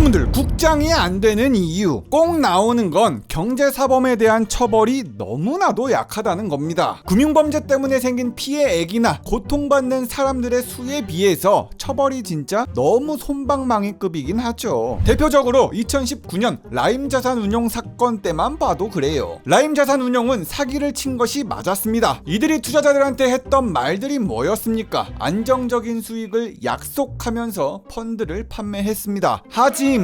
여러분들, 국장이 안 되는 이유 꼭 나오는 건 경제사범에 대한 처벌이 너무나도 약하다는 겁니다. 금융범죄 때문에 생긴 피해액이나 고통받는 사람들의 수에 비해서 처벌이 진짜 너무 솜방망이급이긴 하죠. 대표적으로 2019년 라임자산운용 사건 때만 봐도 그래요. 라임자산운용은 사기를 친 것이 맞았습니다. 이들이 투자자들한테 했던 말들이 뭐였습니까? 안정적인 수익을 약속하면서 펀드를 판매했습니다. 하지만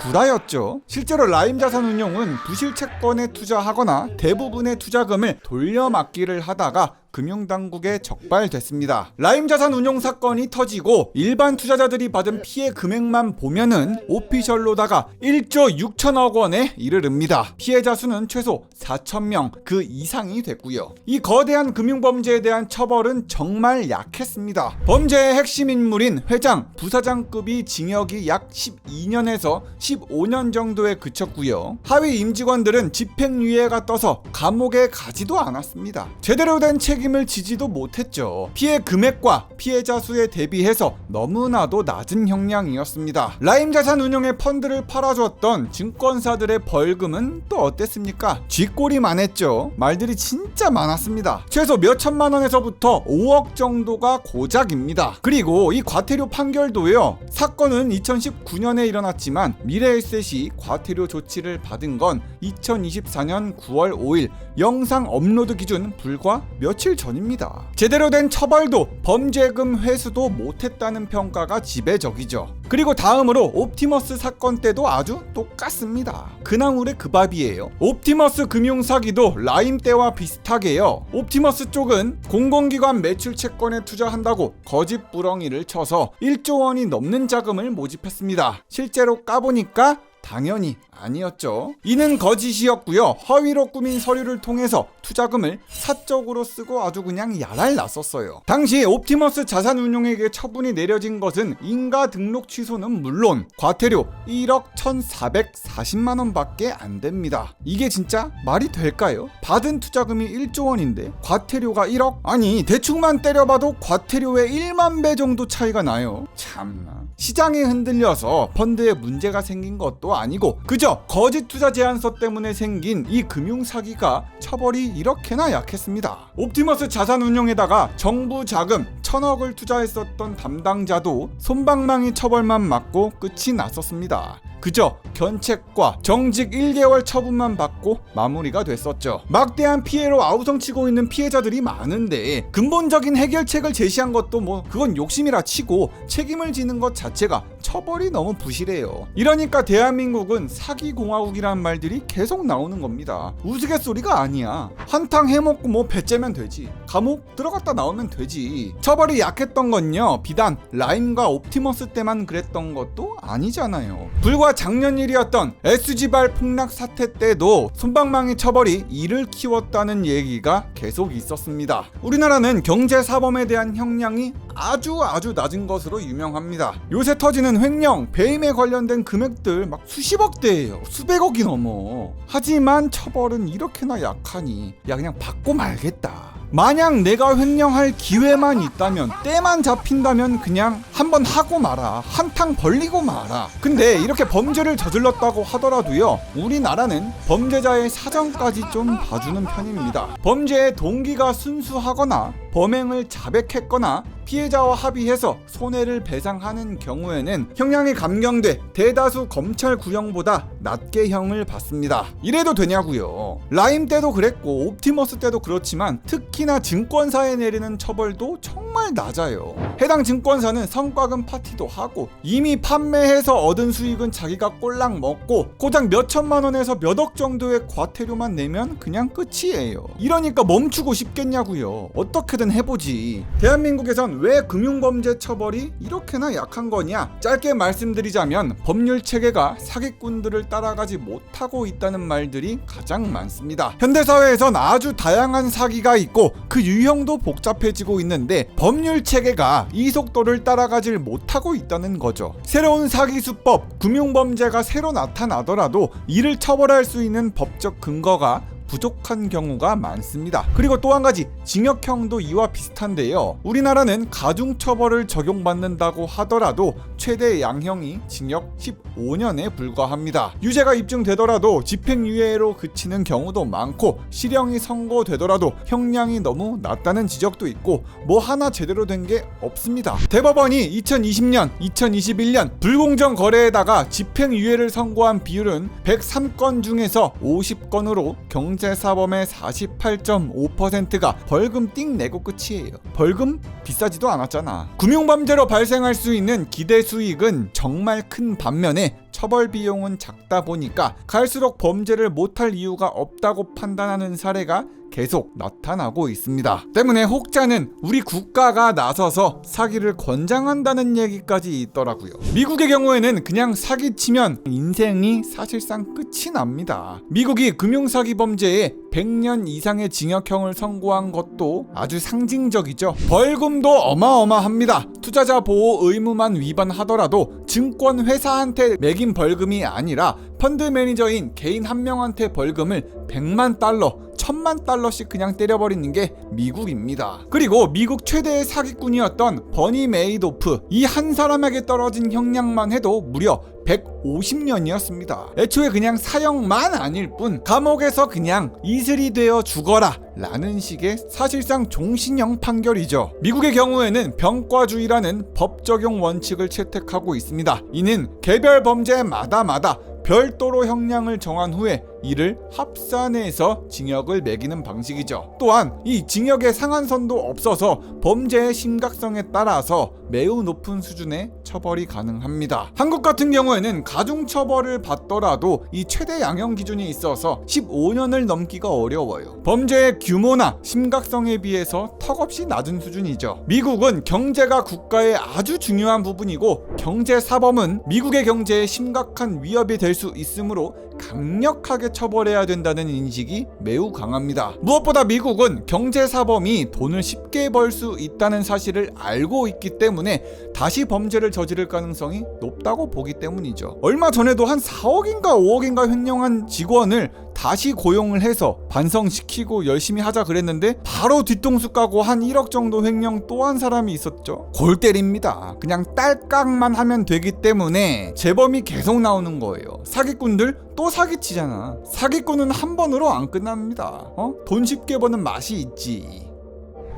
구라였죠. 실제로 라임자산운용은 부실 채권에 투자하거나 대부분의 투자금을 돌려막기를 하다가 금융당국에 적발됐습니다. 라임자산운용 사건이 터지고 일반 투자자들이 받은 피해 금액만 보면은 오피셜로다가 1조 6천억 원에 이르릅니다. 피해자 수는 최소 4,000명 그 이상이 됐고요. 이 거대한 금융범죄에 대한 처벌은 정말 약했습니다. 범죄의 핵심 인물인 회장, 부사장급이 징역이 약 12년에서 15년 정도에 그쳤고요. 하위 임직원들은 집행유예가 떠서 감옥에 가지도 않았습니다. 제대로 된 책임을 지지도 못했죠. 피해 금액과 피해자 수에 대비해서 너무나도 낮은 형량이었습니다. 라임자산운용의 펀드를 팔아줬던 증권사들의 벌금은 또 어땠습니까? 쥐꼬리만 했죠. 말들이 진짜 많았습니다. 최소 몇 천만 원에서부터 5억 정도가 고작입니다. 그리고 이 과태료 판결도요, 사건은 2019년에 일어났지만 미래에셋이 과태료 조치를 받은 건 2024년 9월 5일 영상 업로드 기준 불과 며칠 전입니다. 제대로 된 처벌도 범죄금 회수도 못했다는 평가가 지배적이죠. 그리고 다음으로 옵티머스 사건 때도 아주 똑같습니다. 그나물의 그 밥이에요. 옵티머스 금융사기도 라임 때와 비슷하게요. 옵티머스 쪽은 공공기관 매출 채권에 투자한다고 거짓 부렁이를 쳐서 1조 원이 넘는 자금을 모집했습니다. 실제로 까보니까 당연히 아니었죠. 이는 거짓이었고요. 허위로 꾸민 서류를 통해서 투자금을 사적으로 쓰고 아주 그냥 야랄 났었어요. 당시 옵티머스 자산운용에게 처분이 내려진 것은 인가 등록 취소는 물론 과태료 1억 1,440만 원밖에 안 됩니다. 이게 진짜 말이 될까요? 받은 투자금이 1조 원인데 과태료가 1억? 아니, 대충만 때려봐도 과태료의 1만 배 정도 차이가 나요. 참나. 시장이 흔들려서 펀드에 문제가 생긴 것도 아니고 그저 거짓 투자 제안서 때문에 생긴 이 금융사기가 처벌이 이렇게나 약했습니다. 옵티머스 자산운용에다가 정부 자금 1,000억을 투자했었던 담당자도 솜방망이 처벌만 맞고 끝이 났었습니다. 그저 견책과 정직 1개월 처분만 받고 마무리가 됐었죠. 막대한 피해로 아우성치고 있는 피해자들이 많은데 근본적인 해결책을 제시한 것도 그건 욕심이라 치고 책임을 지는 것 자체가 처벌이 너무 부실해요. 이러니까 대한민국은 사기공화국이라는 말들이 계속 나오는 겁니다. 우스갯소리가 아니야. 한탕 해먹고 배째면 되지. 감옥 들어갔다 나오면 되지. 처벌이 약했던 건요, 비단 라임과 옵티머스 때만 그랬던 것도 아니잖아요. 불과 작년 일이었던 SG발 폭락 사태 때도 솜방망이 처벌이 이를 키웠다는 얘기가 계속 있었습니다. 우리나라는 경제사범에 대한 형량이 아주 낮은 것으로 유명합니다. 요새 터지는 횡령, 배임에 관련된 금액들 막 수십억대예요. 수백억이 넘어. 하지만 처벌은 이렇게나 약하니 그냥 받고 말겠다. 만약 내가 횡령할 기회만 있다면, 때만 잡힌다면 그냥 한번 하고 마라. 한탕 벌리고 마라. 근데 이렇게 범죄를 저질렀다고 하더라도요, 우리나라는 범죄자의 사정까지 좀 봐주는 편입니다. 범죄의 동기가 순수하거나 범행을 자백했거나 피해자와 합의해서 손해를 배상하는 경우에는 형량이 감경돼 대다수 검찰 구형보다 낮게 형을 받습니다. 이래도 되냐고요. 라임 때도 그랬고 옵티머스 때도 그렇지만 특히나 증권사에 내리는 처벌도 정말 낮아요. 해당 증권사는 성과금 파티도 하고 이미 판매해서 얻은 수익은 자기가 꼴랑 먹고 고작 몇 천만 원에서 몇 억 정도의 과태료만 내면 그냥 끝이에요. 이러니까 멈추고 싶겠냐고요. 어떻게든 해보지. 대한민국에선 왜 금융범죄 처벌이 이렇게나 약한 거냐? 짧게 말씀드리자면 법률 체계가 사기꾼들을 따라가지 못하고 있다는 말들이 가장 많습니다. 현대사회에선 아주 다양한 사기가 있고 그 유형도 복잡해지고 있는데 법률 체계가 이 속도를 따라가질 못하고 있다는 거죠. 새로운 사기 수법, 금융범죄가 새로 나타나더라도 이를 처벌할 수 있는 법적 근거가 부족한 경우가 많습니다. 그리고 또 한 가지, 징역형도 이와 비슷한데요. 우리나라는 가중처벌을 적용받는다고 하더라도 최대 양형이 징역 15년에 불과합니다. 유죄가 입증되더라도 집행유예로 그치는 경우도 많고 실형이 선고되더라도 형량이 너무 낮다는 지적도 있고 뭐 하나 제대로 된 게 없습니다. 대법원이 2020년, 2021년 불공정 거래에다가 집행유예를 선고한 비율은 103건 중에서 50건으로 경제사범의 48.5%가 벌금 띵 내고 끝이에요. 벌금 비싸지도 않았잖아. 금융범죄로 발생할 수 있는 기대 수익은 정말 큰 반면에 처벌 비용은 작다 보니까 갈수록 범죄를 못할 이유가 없다고 판단하는 사례가 계속 나타나고 있습니다. 때문에 혹자는 우리 국가가 나서서 사기를 권장한다는 얘기까지 있더라고요. 미국의 경우에는 그냥 사기치면 인생이 사실상 끝이 납니다. 미국이 금융사기 범죄에 100년 이상의 징역형을 선고한 것도 아주 상징적이죠. 벌금도 어마어마합니다. 투자자 보호 의무만 위반하더라도 증권회사한테 매긴 벌금이 아니라 펀드 매니저인 개인 한 명한테 벌금을 100만 달러, 1000만 달러씩 그냥 때려버리는 게 미국입니다. 그리고 미국 최대의 사기꾼이었던 버니 메이도프, 이 한 사람에게 떨어진 형량만 해도 무려 150년이었습니다. 애초에 그냥 사형만 아닐 뿐 감옥에서 그냥 이슬이 되어 죽어라 라는 식의 사실상 종신형 판결이죠. 미국의 경우에는 병과주의라는 법 적용 원칙을 채택하고 있습니다. 이는 개별 범죄마다 별도로 형량을 정한 후에 이를 합산해서 징역을 매기는 방식이죠. 또한 이 징역의 상한선도 없어서 범죄의 심각성에 따라서 매우 높은 수준의 처벌이 가능합니다. 한국 같은 경우에는 가중처벌을 받더라도 이 최대 양형 기준이 있어서 15년을 넘기가 어려워요. 범죄의 규모나 심각성에 비해서 턱없이 낮은 수준이죠. 미국은 경제가 국가의 아주 중요한 부분이고 경제사범은 미국의 경제에 심각한 위협이 될 수 있으므로 강력하게 처벌해야 된다는 인식이 매우 강합니다. 무엇보다 미국은 경제사범이 돈을 쉽게 벌 수 있다는 사실을 알고 있기 때문에 다시 범죄를 저지를 가능성이 높다고 보기 때문이죠. 얼마 전에도 한 4억인가 5억인가 횡령한 직원을 다시 고용을 해서 반성시키고 열심히 하자 그랬는데 바로 뒤통수 까고 한 1억 정도 횡령 또 한 사람이 있었죠. 골 때립니다. 그냥 딸깍만 하면 되기 때문에 재범이 계속 나오는 거예요. 사기꾼들 또 사기치잖아. 사기꾼은 한 번으로 안 끝납니다. 돈 쉽게 버는 맛이 있지.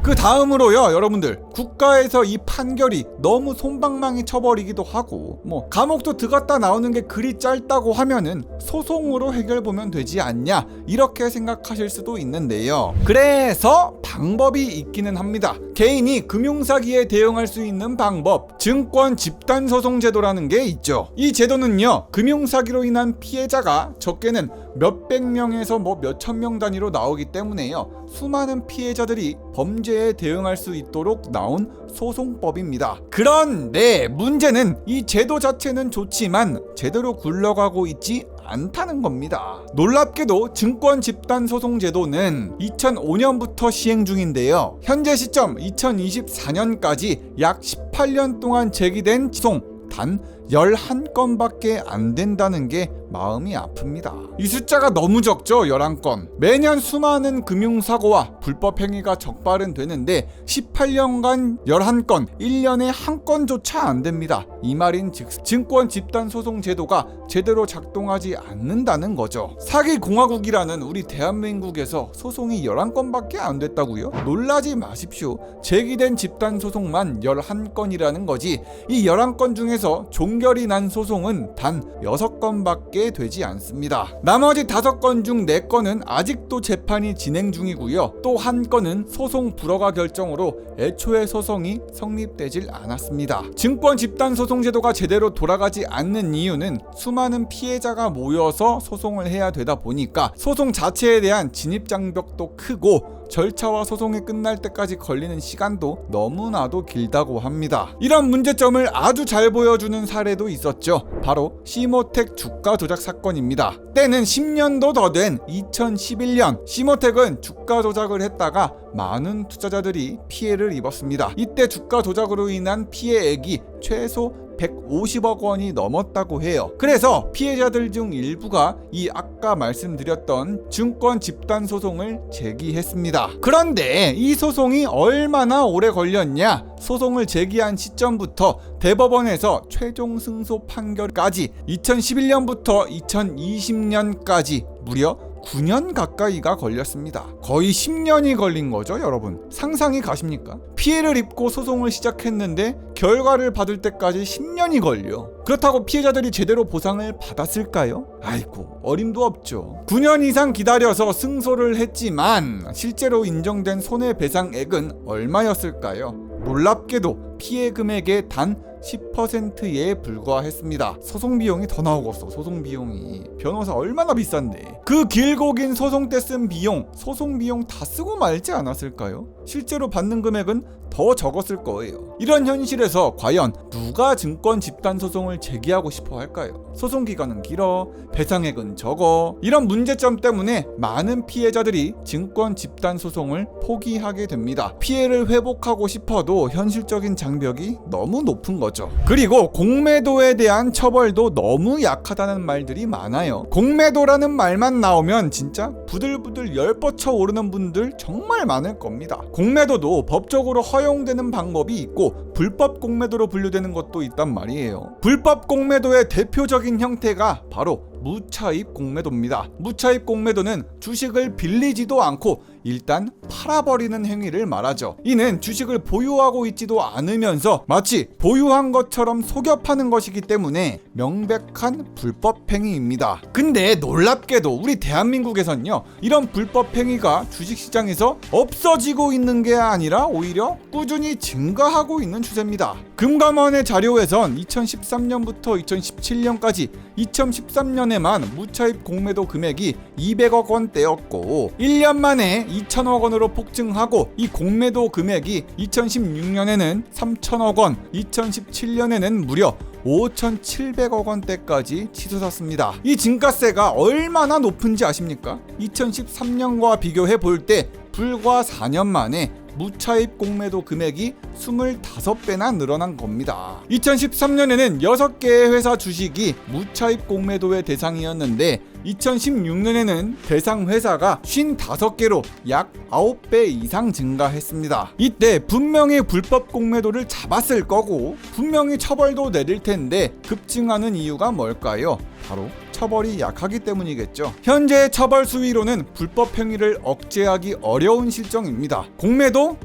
그 다음으로요, 여러분들, 국가에서 이 판결이 너무 솜방망이 쳐버리기도 하고 감옥도 들어갔다 나오는 게 그리 짧다고 하면은 소송으로 해결보면 되지 않냐 이렇게 생각하실 수도 있는데요. 그래서 방법이 있기는 합니다. 개인이 금융사기에 대응할 수 있는 방법, 증권 집단소송제도라는 게 있죠. 이 제도는요, 금융사기로 인한 피해자가 적게는 몇백 명에서 몇천 명 단위로 나오기 때문에요, 수많은 피해자들이 범죄에 대응할 수 있도록 나온 소송법입니다. 그런데 문제는 이 제도 자체는 좋지만 제대로 굴러가고 있지 않다는 겁니다. 놀랍게도 증권 집단 소송 제도는 2005년부터 시행 중인데요. 현재 시점 2024년까지 약 18년 동안 제기된 소송 단 11건밖에 안 된다는 게 마음이 아픕니다. 이 숫자가 너무 적죠. 11건. 매년 수많은 금융사고와 불법행위가 적발은 되는데 18년간 11건, 1년에 한 건조차 안 됩니다. 이 말인즉 증권 집단소송 제도가 제대로 작동하지 않는다는 거죠. 사기공화국이라는 우리 대한민국에서 소송이 11건밖에 안 됐다고요? 놀라지 마십시오. 제기된 집단소송만 11건이라는 거지 이 11건 중에서 종결이 난 소송은 단 6건밖에 되지 않습니다. 나머지 5건 중 4건은 아직도 재판이 진행 중이고요. 또 한 건은 소송 불허가 결정으로 애초에 소송이 성립되질 않았습니다. 증권 집단 소송 제도가 제대로 돌아가지 않는 이유는 수많은 피해자가 모여서 소송을 해야 되다 보니까 소송 자체에 대한 진입 장벽도 크고 절차와 소송이 끝날 때까지 걸리는 시간도 너무나도 길다고 합니다. 이런 문제점을 아주 잘 보여주는 사례도 있었죠. 바로 시모텍 주가 조작 사건입니다. 때는 10년도 더 된 2011년 시모텍은 주가 조작을 했다가 많은 투자자들이 피해를 입었습니다. 이때 주가 조작으로 인한 피해액이 최소 150억 원이 넘었다고 해요. 그래서 피해자들 중 일부가 이 아까 말씀드렸던 증권 집단 소송을 제기했습니다. 그런데 이 소송이 얼마나 오래 걸렸냐? 소송을 제기한 시점부터 대법원에서 최종 승소 판결까지 2011년부터 2020년까지 무려 9년 가까이가 걸렸습니다. 거의 10년이 걸린 거죠, 여러분. 상상이 가십니까? 피해를 입고 소송을 시작했는데 결과를 받을 때까지 10년이 걸려. 그렇다고 피해자들이 제대로 보상을 받았을까요? 아이고, 어림도 없죠. 9년 이상 기다려서 승소를 했지만 실제로 인정된 손해배상액은 얼마였을까요? 놀랍게도 피해 금액의 단 10%에 불과했습니다. 소송 비용이 더 나오겠어. 소송 비용이 변호사 얼마나 비싼데. 그 길고 긴 소송 때 쓴 비용, 소송 비용 다 쓰고 말지 않았을까요? 실제로 받는 금액은 더 적었을 거예요. 이런 현실에서 과연 누가 증권 집단 소송을 제기하고 싶어 할까요? 소송 기간은 길어, 배상액은 적어. 이런 문제점 때문에 많은 피해자들이 증권 집단 소송을 포기하게 됩니다. 피해를 회복하고 싶어도 현실적인 장벽이 너무 높은 거죠. 그리고 공매도에 대한 처벌도 너무 약하다는 말들이 많아요. 공매도라는 말만 나오면 진짜 부들부들 열뻗쳐 오르는 분들 정말 많을 겁니다. 공매도도 법적으로 허용되는 방법이 있고 불법 공매도로 분류되는 것도 있단 말이에요. 불법 공매도의 대표적인 형태가 바로 무차입 공매도입니다. 무차입 공매도는 주식을 빌리지도 않고 일단 팔아버리는 행위를 말하죠. 이는 주식을 보유하고 있지도 않으면서 마치 보유한 것처럼 속여 파는 것이기 때문에 명백한 불법 행위입니다. 근데 놀랍게도 우리 대한민국에선요, 이런 불법 행위가 주식시장에서 없어지고 있는 게 아니라 오히려 꾸준히 증가하고 있는 추세입니다. 금감원의 자료에선 2013년부터 2017년까지 2013년에만 무차입 공매도 금액이 200억 원대였고 1년 만에 2천억 원으로 폭증하고 이 공매도 금액이 2016년에는 3천억 원, 2017년에는 무려 5,700억 원대까지 치솟았습니다. 이 증가세가 얼마나 높은지 아십니까? 2013년과 비교해 볼 때 불과 4년 만에 무차입 공매도 금액이 25배나 늘어난 겁니다. 2013년에는 6개의 회사 주식이 무차입 공매도의 대상이었는데 2016년에는 대상 회사가 55개로 약 9배 이상 증가했습니다. 이때 분명히 불법 공매도를 잡았을 거고 분명히 처벌도 내릴 텐데 급증하는 이유가 뭘까요? 바로 처벌이 약하기 때문이겠죠. 현재의 처벌 수위로는 불법 행위를 억제하기 어려운 실정입니다. 공매도?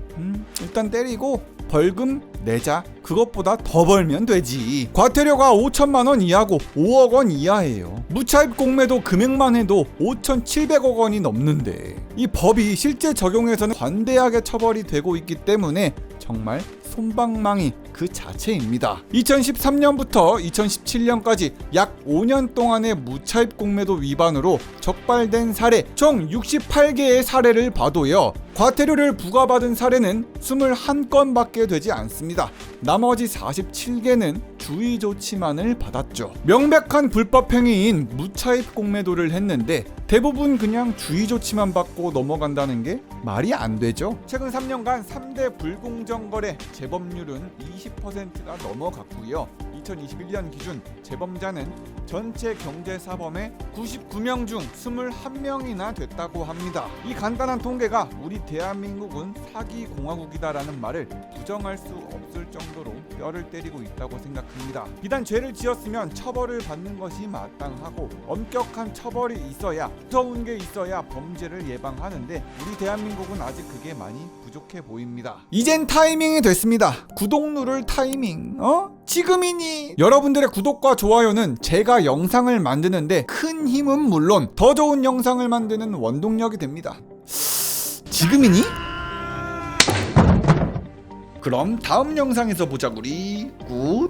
일단 때리고 벌금 내자. 그것보다 더 벌면 되지. 과태료가 5천만 원 이하고 5억 원 이하예요. 무차입 공매도 금액만 해도 5,700억 원이 넘는데 이 법이 실제 적용에서는 관대하게 처벌이 되고 있기 때문에 정말 솜방망이 그 자체입니다. 2013년부터 2017년까지 약 5년 동안의 무차입 공매도 위반으로 적발된 사례 총 68개의 사례를 봐도요, 과태료를 부과받은 사례는 21건밖에 되지 않습니다. 나머지 47개는 주의 조치만을 받았죠. 명백한 불법 행위인 무차입 공매도를 했는데 대부분 그냥 주의 조치만 받고 넘어간다는 게 말이 안 되죠. 최근 3년간 3대 불공정 거래 재범률은 20%가 넘어갔고요. 2021년 기준 재범자는 전체 경제사범의 99명 중 21명이나 됐다고 합니다. 이 간단한 통계가 우리 대한민국은 사기 공화국이다라는 말을 부정할 수 없을 정도로 뼈를 때리고 있다고 생각합니다. 비단 죄를 지었으면 처벌을 받는 것이 마땅하고 엄격한 처벌이 있어야, 무서운 게 있어야 범죄를 예방하는데 우리 대한민국은 아직 그게 많이 부족해 보입니다. 이젠 타이밍이 됐습니다. 구독 누를 타이밍. 지금이니? 여러분들의 구독과 좋아요는 제가 영상을 만드는데 큰 힘은 물론 더 좋은 영상을 만드는 원동력이 됩니다. 지금이니? 그럼 다음 영상에서 보자구리. 굿.